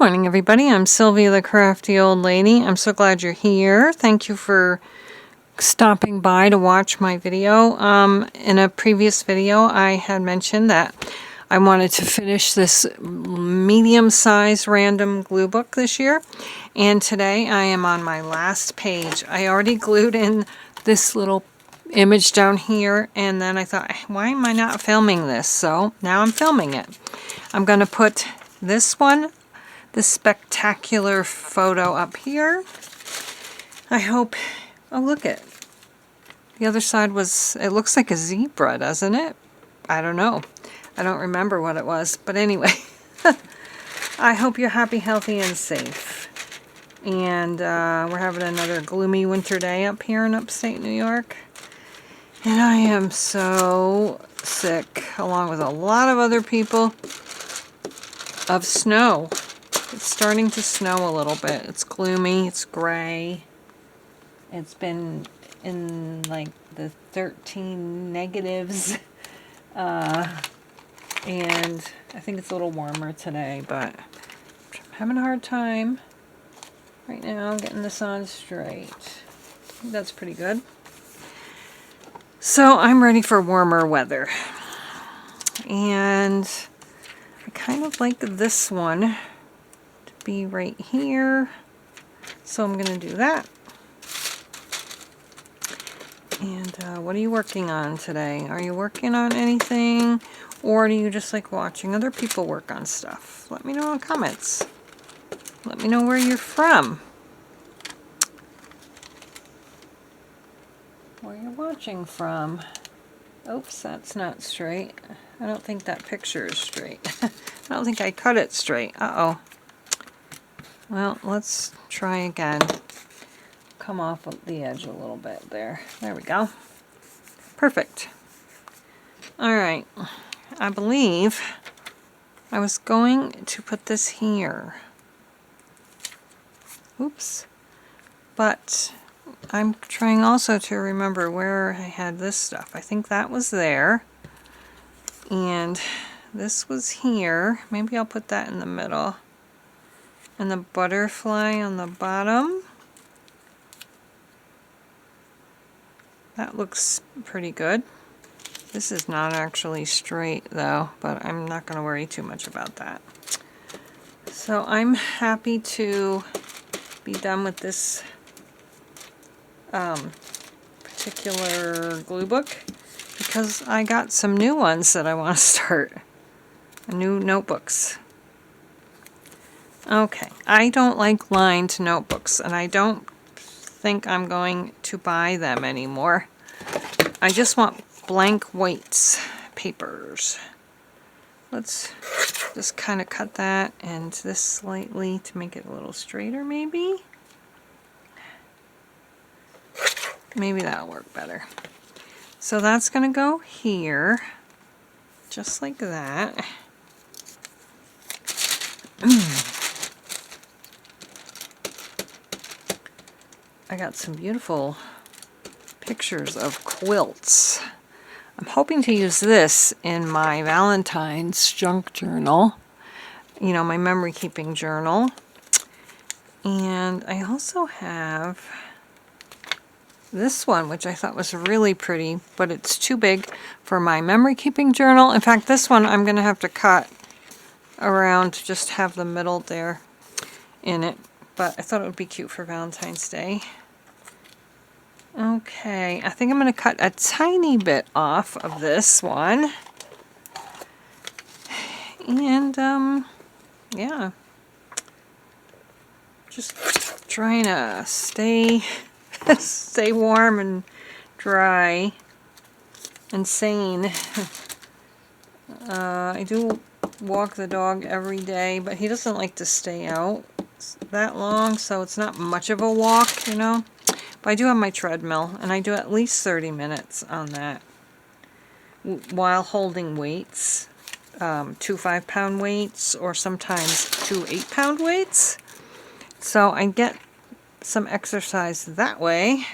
morning, everybody. I'm Sylvia, the crafty old lady. I'm so glad you're here. Thank you for stopping by to watch my video. In a previous video, I had mentioned that I wanted to finish this medium-sized random glue book this year. And today I am on my last page. I already glued in this little image down here, and then I thought, why am I not filming this? So now I'm filming it. I'm going to put this one, this spectacular photo up here. I hope, oh look it. The other side was, it looks like a zebra, doesn't it? I don't know. I don't remember what it was, but anyway. I hope you're happy, healthy, and safe. And we're having another gloomy winter day up here in upstate New York. And I am so sick, along with a lot of other people, of snow. It's starting to snow a little bit. It's gloomy, it's gray. It's been in like the 13 negatives. And I think it's a little warmer today, but I'm having a hard time right now getting this on straight. I think that's pretty good. So I'm ready for warmer weather. And I kind of like this one be right here, so I'm gonna do that. And what are you working on today? Are you working on anything, or do you just like watching other people work on stuff? Let me know in the comments. Let me know where you're from, where you're watching from. Oops, that's not straight. I don't think that picture is straight. I don't think I cut it straight. Uh-oh. Well, let's try again. Come off of the edge a little bit there. There we go. Perfect. All right. I believe I was going to put this here. Oops. But I'm trying also to remember where I had this stuff. I think that was there. And this was here. Maybe I'll put that in the middle. And the butterfly on the bottom. That looks pretty good. This is not actually straight though, but I'm not going to worry too much about that. So I'm happy to be done with this particular glue book, because I got some new ones that I want to start. New notebooks. Okay, I don't like lined notebooks, and I don't think I'm going to buy them anymore. I just want blank whites papers. Let's just kind of cut that and this slightly to make it a little straighter, maybe. Maybe that'll work better. So that's going to go here, just like that. I got some beautiful pictures of quilts. I'm hoping to use this in my Valentine's junk journal, you know, my memory keeping journal. And I also have this one, which I thought was really pretty, but it's too big for my memory keeping journal. In fact, this one I'm going to have to cut around to just have the middle there in it. But I thought it would be cute for Valentine's Day. Okay, I think I'm going to cut a tiny bit off of this one. And, yeah. Just trying to stay warm and dry and sane. I do walk the dog every day, but he doesn't like to stay out that long, so it's not much of a walk, you know. But I do have my treadmill, and I do at least 30 minutes on that while holding weights, 2 5-pound weights, or sometimes 2 8-pound weights. So I get some exercise that way.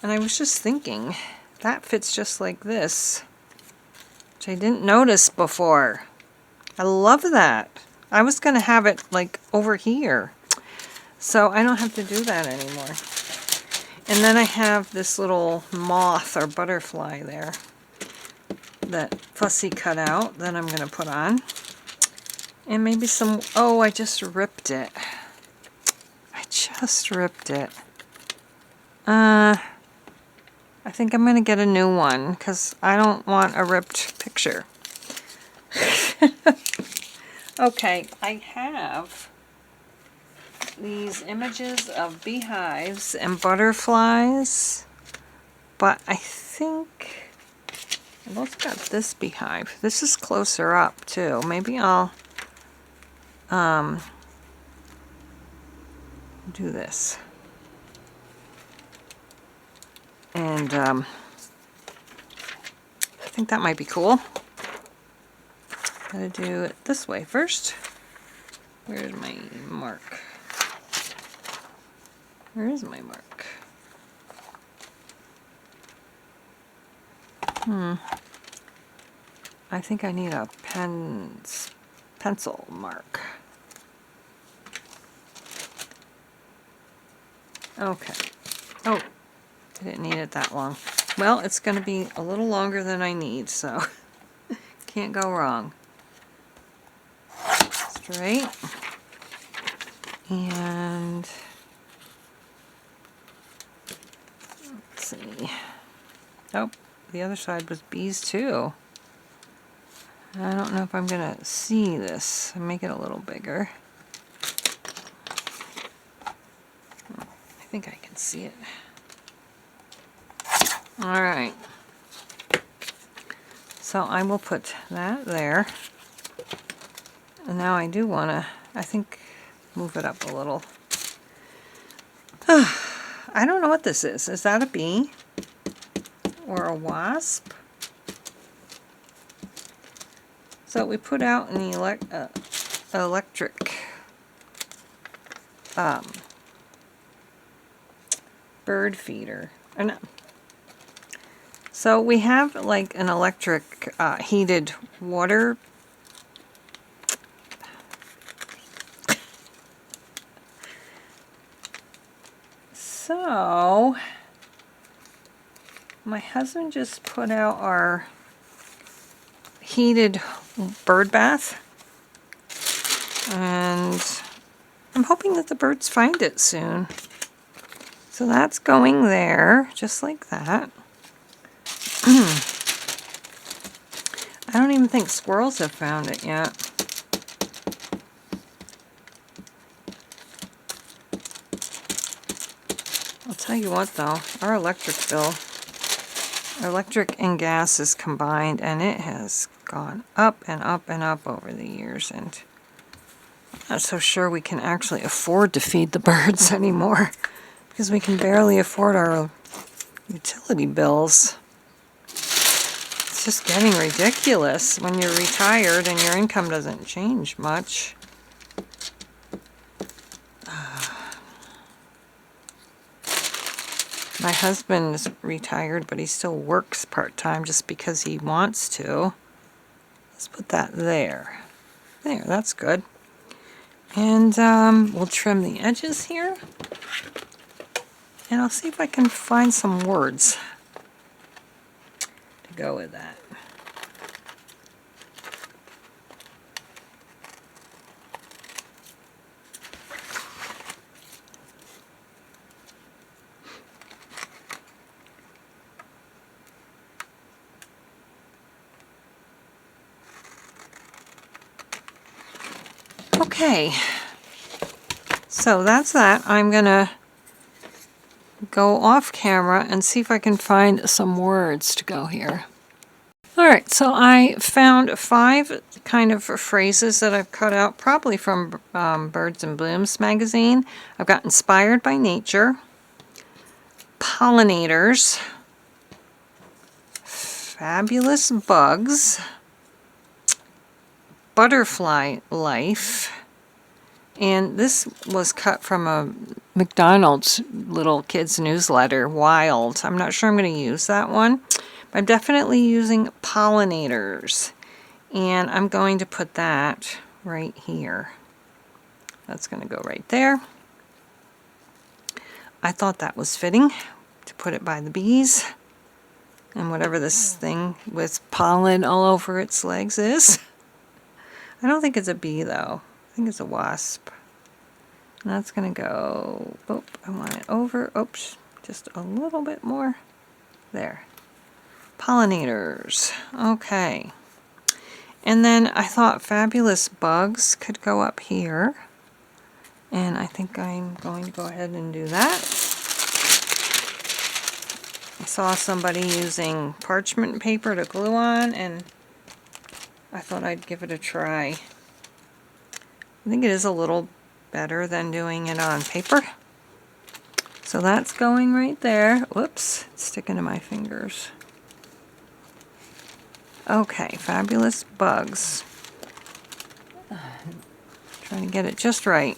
And I was just thinking, that fits just like this, which I didn't notice before. I love that. I was going to have it like over here. So I don't have to do that anymore. And then I have this little moth or butterfly there that Fussy cut out that I'm going to put on. And maybe some, oh, I just ripped it. I just ripped it. I think I'm going to get a new one because I don't want a ripped picture. Okay, I have these images of beehives and butterflies, but I think I've also got this beehive. This is closer up too. Maybe I'll do this. And I think that might be cool. Gotta do it this way first. Where's my mark? Where is my mark? I think I need a pencil mark. Okay. Oh, I didn't need it that long. Well, it's going to be a little longer than I need, so can't go wrong. Straight. And let's see. Oh, the other side was bees too. I don't know if I'm going to see this. I'll make it a little bigger. I think I can see it. Alright. So I will put that there. And now I do want to, I think, move it up a little. I don't know what this is. Is that a bee? Or a wasp? So we put out an electric bird feeder. Or no. So we have like an electric heated water. So my husband just put out our heated bird bath, and I'm hoping that the birds find it soon. So that's going there, just like that. I don't even think squirrels have found it yet. I'll tell you what though, our electric bill, electric and gas is combined, and it has gone up and up and up over the years, and I'm not so sure we can actually afford to feed the birds anymore because we can barely afford our utility bills. It's just getting ridiculous when you're retired and your income doesn't change much. My husband is retired, but he still works part-time just because he wants to. Let's put that there. There, that's good. And we'll trim the edges here. And I'll see if I can find some words to go with that. Okay, so that's that. I'm gonna go off camera and see if I can find some words to go here. Alright, so I found 5 kind of phrases that I've cut out, probably from Birds and Blooms magazine. I've got inspired by nature, pollinators, fabulous bugs, butterfly life, and this was cut from a McDonald's little kids newsletter, Wild. I'm not sure I'm going to use that one, but I'm definitely using pollinators, and I'm going to put that right here. That's going to go right there. I thought that was fitting to put it by the bees and whatever this thing with pollen all over its legs is. I don't think it's a bee though. I think it's a wasp. And that's going to go, oh, I want it over, oops, just a little bit more. There. Pollinators. Okay. And then I thought fabulous bugs could go up here. And I think I'm going to go ahead and do that. I saw somebody using parchment paper to glue on, and I thought I'd give it a try. I think it is a little better than doing it on paper. So that's going right there. Whoops, it's sticking to my fingers. Okay, fabulous bugs. Trying to get it just right.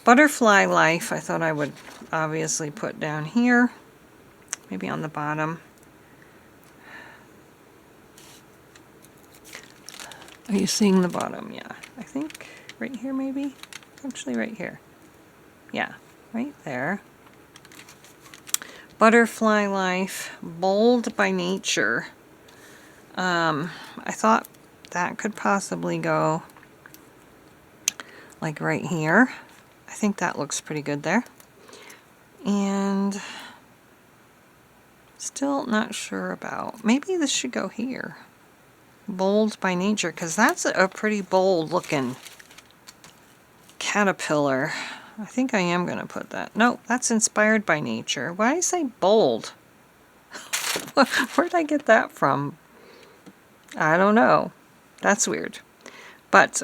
Butterfly life, I thought I would obviously put down here. Maybe on the bottom. Are you seeing the bottom? Yeah, I think right here maybe. Actually right here. Yeah, right there. Butterfly life, bold by nature. I thought that could possibly go like right here. I think that looks pretty good there. And still not sure about, maybe this should go here. Bold by nature, because that's a pretty bold looking caterpillar. I think I am going to put that. No, that's inspired by nature. Why did I say bold? Where did I get that from? I don't know. That's weird. But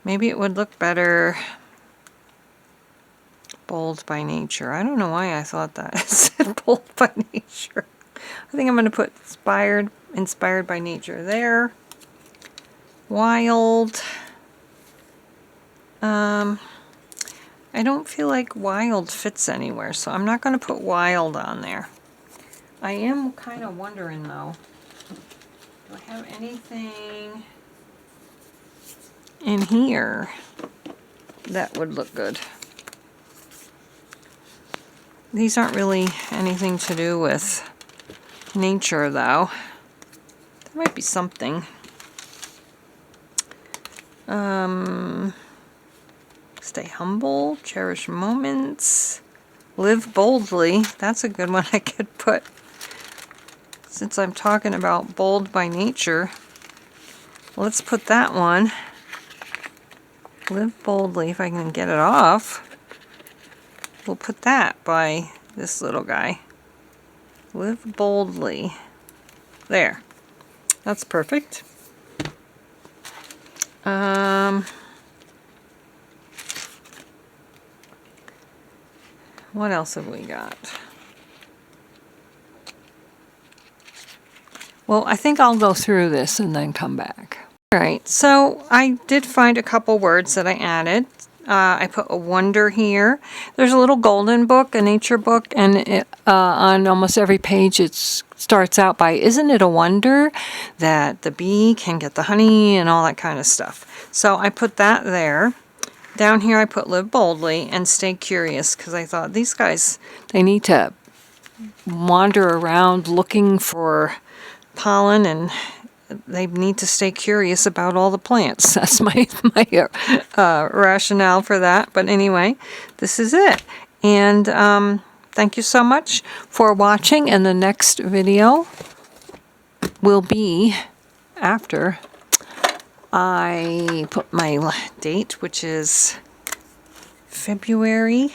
maybe it would look better bold by nature. I don't know why I thought that. It said bold by nature. I think I'm going to put inspired by nature there. Wild. I don't feel like wild fits anywhere, so I'm not going to put wild on there. I am kind of wondering though, do I have anything in here that would look good? These aren't really anything to do with nature though. There might be something. Stay humble, cherish moments, live boldly. That's a good one I could put. Since I'm talking about bold by nature, let's put that one. Live boldly, if I can get it off. We'll put that by this little guy. Live boldly. There. That's perfect. What else have we got? Well, I think I'll go through this and then come back. Alright, so I did find a couple words that I added. I put a wonder here. There's a little golden book, a nature book, and it, on almost every page it starts out by, isn't it a wonder that the bee can get the honey and all that kind of stuff. So I put that there. Down here I put live boldly and stay curious, because I thought these guys, they need to wander around looking for pollen, and they need to stay curious about all the plants. That's my rationale for that. But anyway, this is it. And thank you so much for watching. And the next video will be after I put my date, which is February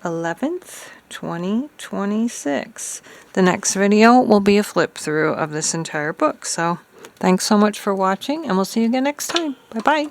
11th, 2026. The next video will be a flip through of this entire book. So thanks so much for watching, and we'll see you again next time. Bye-bye.